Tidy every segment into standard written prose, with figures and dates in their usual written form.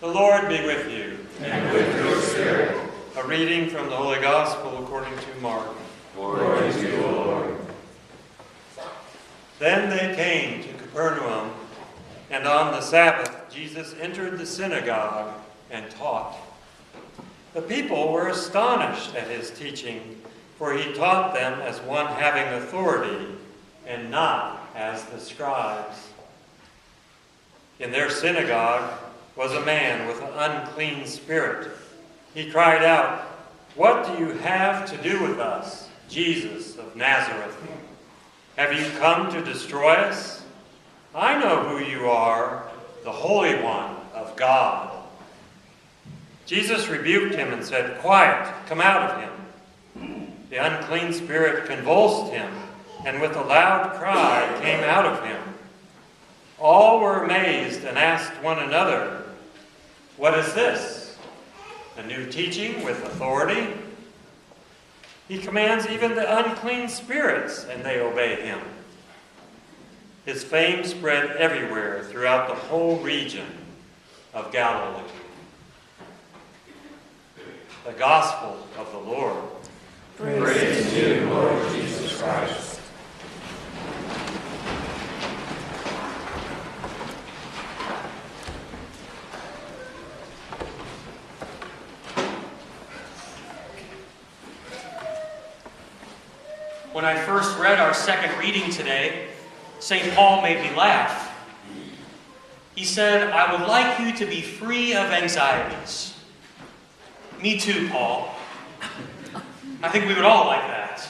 The Lord be with you. And with your spirit. A reading from the Holy Gospel according to Mark. Glory to you, Lord. Then they came to Capernaum, and on the Sabbath Jesus entered the synagogue and taught. The people were astonished at his teaching, for he taught them as one having authority, and not as the scribes. In their synagogue was a man with an unclean spirit. He cried out, "What do you have to do with us, Jesus of Nazareth? Have you come to destroy us? I know who you are, the Holy One of God." Jesus rebuked him and said, "Quiet, come out of him." The unclean spirit convulsed him, and with a loud cry came out of him. All were amazed and asked one another, "What is this? A new teaching with authority? He commands even the unclean spirits, and they obey him." His fame spread everywhere throughout the whole region of Galilee. The Gospel of the Lord. Praise to you, Lord Jesus Christ. When I first read our second reading today, St. Paul made me laugh. He said, "I would like you to be free of anxieties." Me too, Paul. I think we would all like that.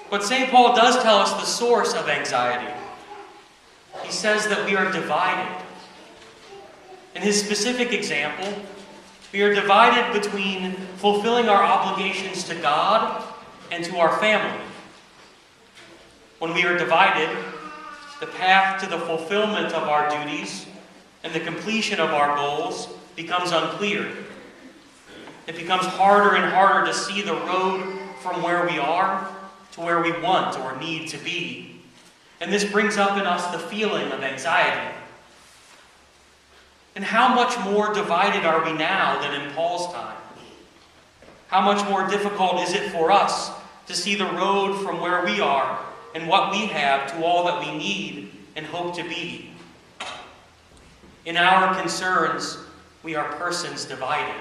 But St. Paul does tell us the source of anxiety. He says that we are divided. In his specific example, we are divided between fulfilling our obligations to God and to our family. When we are divided, the path to the fulfillment of our duties and the completion of our goals becomes unclear. It becomes harder and harder to see the road from where we are to where we want or need to be. And this brings up in us the feeling of anxiety. And how much more divided are we now than in Paul's time? How much more difficult is it for us to see the road from where we are and what we have to all that we need and hope to be? In our concerns, we are persons divided.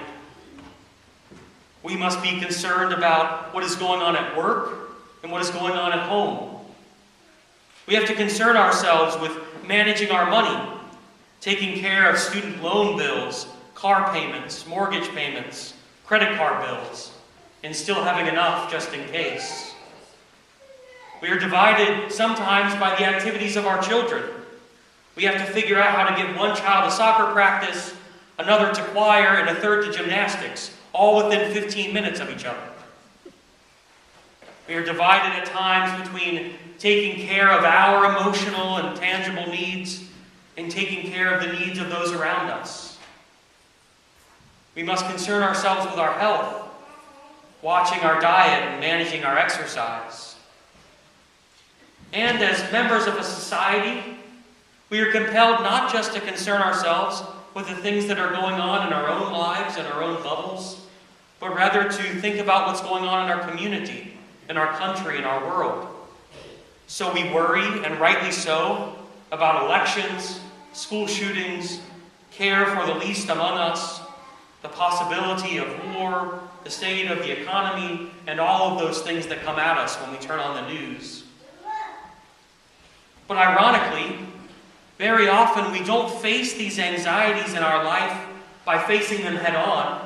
We must be concerned about what is going on at work and what is going on at home. We have to concern ourselves with managing our money, taking care of student loan bills, car payments, mortgage payments, credit card bills, and still having enough just in case. We are divided sometimes by the activities of our children. We have to figure out how to get one child to soccer practice, another to choir, and a third to gymnastics, all within 15 minutes of each other. We are divided at times between taking care of our emotional and tangible needs and taking care of the needs of those around us. We must concern ourselves with our health, watching our diet and managing our exercise. And as members of a society, we are compelled not just to concern ourselves with the things that are going on in our own lives and our own bubbles, but rather to think about what's going on in our community, in our country, in our world. So we worry, and rightly so, about elections, school shootings, care for the least among us, the possibility of war, the state of the economy, and all of those things that come at us when we turn on the news. But ironically, very often we don't face these anxieties in our life by facing them head on,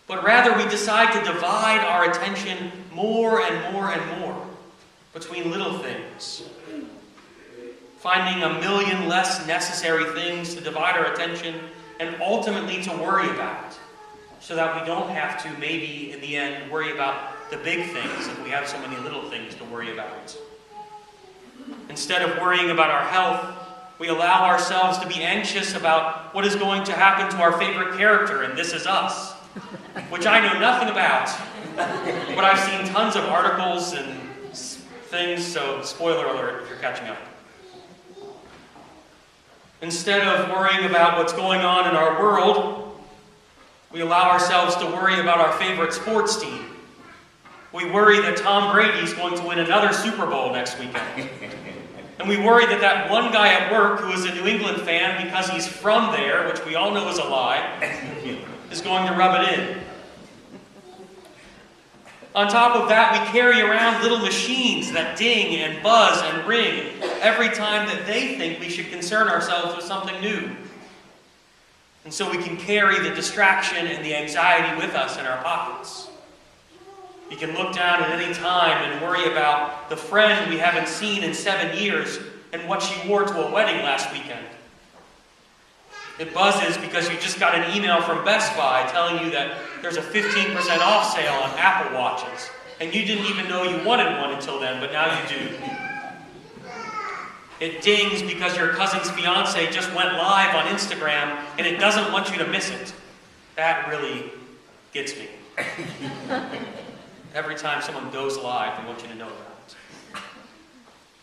but rather we decide to divide our attention more and more and more between little things, finding a million less necessary things to divide our attention and ultimately to worry about, so that we don't have to maybe in the end worry about the big things if we have so many little things to worry about. Instead of worrying about our health, we allow ourselves to be anxious about what is going to happen to our favorite character in This Is Us, which I know nothing about, but I've seen tons of articles and things, so spoiler alert if you're catching up. Instead of worrying about what's going on in our world, we allow ourselves to worry about our favorite sports team. We worry that Tom Brady's going to win another Super Bowl next weekend. And we worry that that one guy at work who is a New England fan because he's from there, which we all know is a lie, is going to rub it in. On top of that, we carry around little machines that ding and buzz and ring every time that they think we should concern ourselves with something new. And so we can carry the distraction and the anxiety with us in our pockets. You can look down at any time and worry about the friend we haven't seen in 7 years and what she wore to a wedding last weekend. It buzzes because you just got an email from Best Buy telling you that there's a 15% off sale on Apple Watches, and you didn't even know you wanted one until then, but now you do. It dings because your cousin's fiance just went live on Instagram, and it doesn't want you to miss it. That really gets me. Every time someone goes live, they want you to know about it.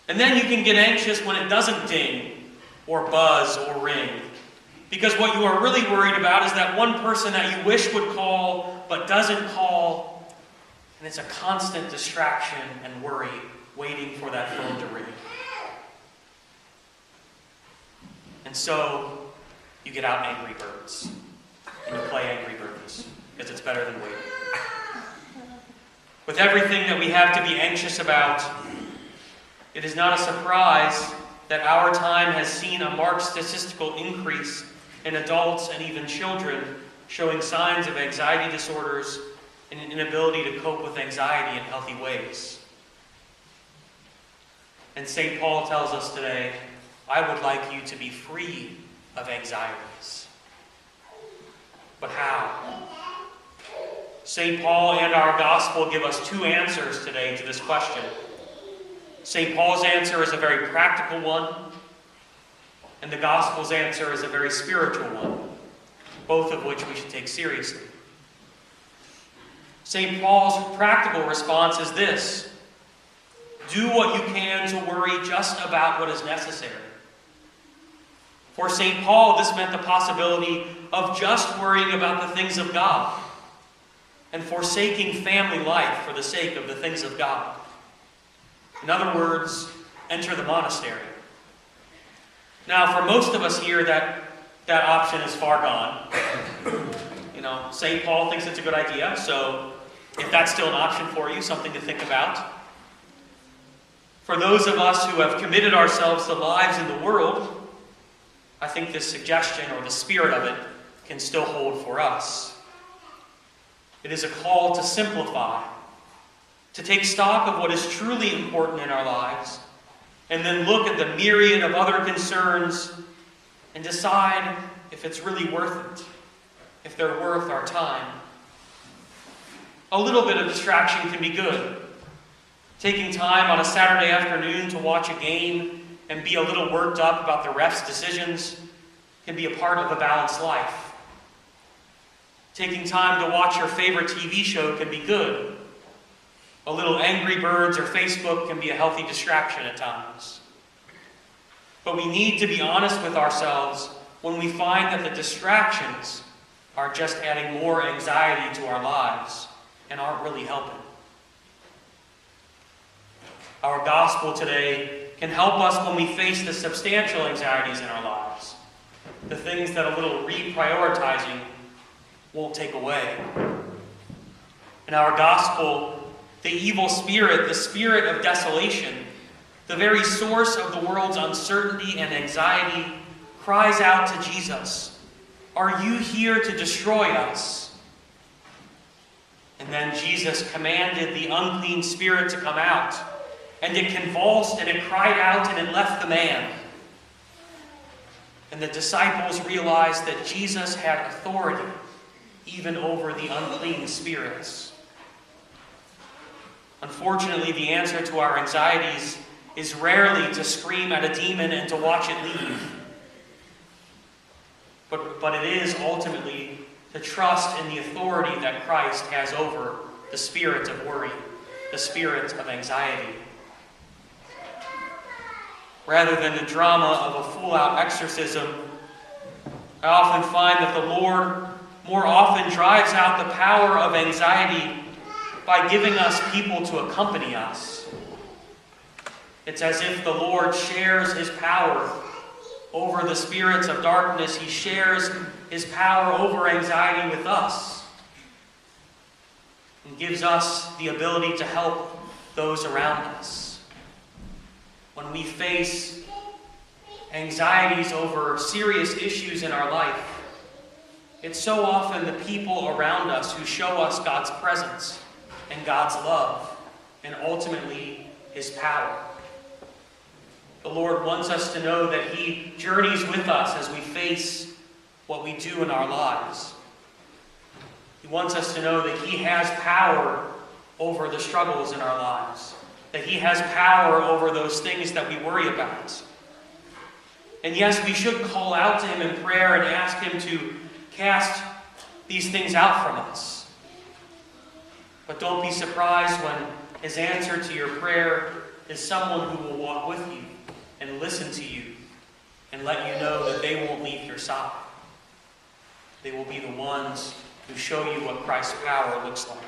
And then you can get anxious when it doesn't ding, or buzz, or ring. Because what you are really worried about is that one person that you wish would call, but doesn't call. And it's a constant distraction and worry waiting for that phone to ring. And so, you get out Angry Birds. And you play Angry Birds. Because it's better than waiting. With everything that we have to be anxious about, it is not a surprise that our time has seen a marked statistical increase in adults and even children showing signs of anxiety disorders and an inability to cope with anxiety in healthy ways. And St. Paul tells us today, I would like you to be free of anxieties. But how? St. Paul and our gospel give us two answers today to this question. St. Paul's answer is a very practical one, and the gospel's answer is a very spiritual one, both of which we should take seriously. St. Paul's practical response is this: do what you can to worry just about what is necessary. For St. Paul, this meant the possibility of just worrying about the things of God and forsaking family life for the sake of the things of God. In other words, enter the monastery. Now, for most of us here, that option is far gone. St. Paul thinks it's a good idea, so if that's still an option for you, something to think about. For those of us who have committed ourselves to lives in the world, I think this suggestion, or the spirit of it, can still hold for us. It is a call to simplify, to take stock of what is truly important in our lives, and then look at the myriad of other concerns and decide if it's really worth it, if they're worth our time. A little bit of distraction can be good. Taking time on a Saturday afternoon to watch a game and be a little worked up about the ref's decisions can be a part of a balanced life. Taking time to watch your favorite TV show can be good. A little Angry Birds or Facebook can be a healthy distraction at times. But we need to be honest with ourselves when we find that the distractions are just adding more anxiety to our lives and aren't really helping. Our gospel today can help us when we face the substantial anxieties in our lives, the things that a little reprioritizing won't take away. In our gospel, the evil spirit, the spirit of desolation, the very source of the world's uncertainty and anxiety, cries out to Jesus, "Are you here to destroy us?" And then Jesus commanded the unclean spirit to come out, and it convulsed and it cried out and it left the man. And the disciples realized that Jesus had authority even over the unclean spirits. Unfortunately, the answer to our anxieties is rarely to scream at a demon and to watch it leave. But it is ultimately to trust in the authority that Christ has over the spirit of worry, the spirit of anxiety. rather than the drama of a full-out exorcism. I often find that the Lord more often drives out the power of anxiety by giving us people to accompany us. It's as if the Lord shares his power over the spirits of darkness. He shares his power over anxiety with us and gives us the ability to help those around us. When we face anxieties over serious issues in our life, it's so often the people around us who show us God's presence and God's love and ultimately his power. The Lord wants us to know that he journeys with us as we face what we do in our lives. He wants us to know that he has power over the struggles in our lives, that he has power over those things that we worry about. And yes, we should call out to him in prayer and ask him to cast these things out from us. But don't be surprised when his answer to your prayer is someone who will walk with you and listen to you and let you know that they won't leave your side. They will be the ones who show you what Christ's power looks like.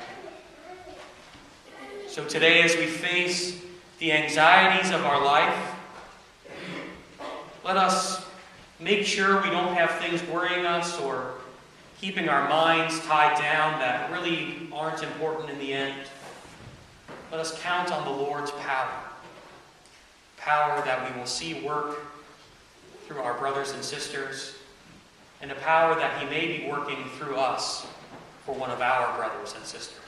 So today, as we face the anxieties of our life, let us make sure we don't have things worrying us or keeping our minds tied down that really aren't important in the end. Let us count on the Lord's power. Power that we will see work through our brothers and sisters, and a power that he may be working through us for one of our brothers and sisters.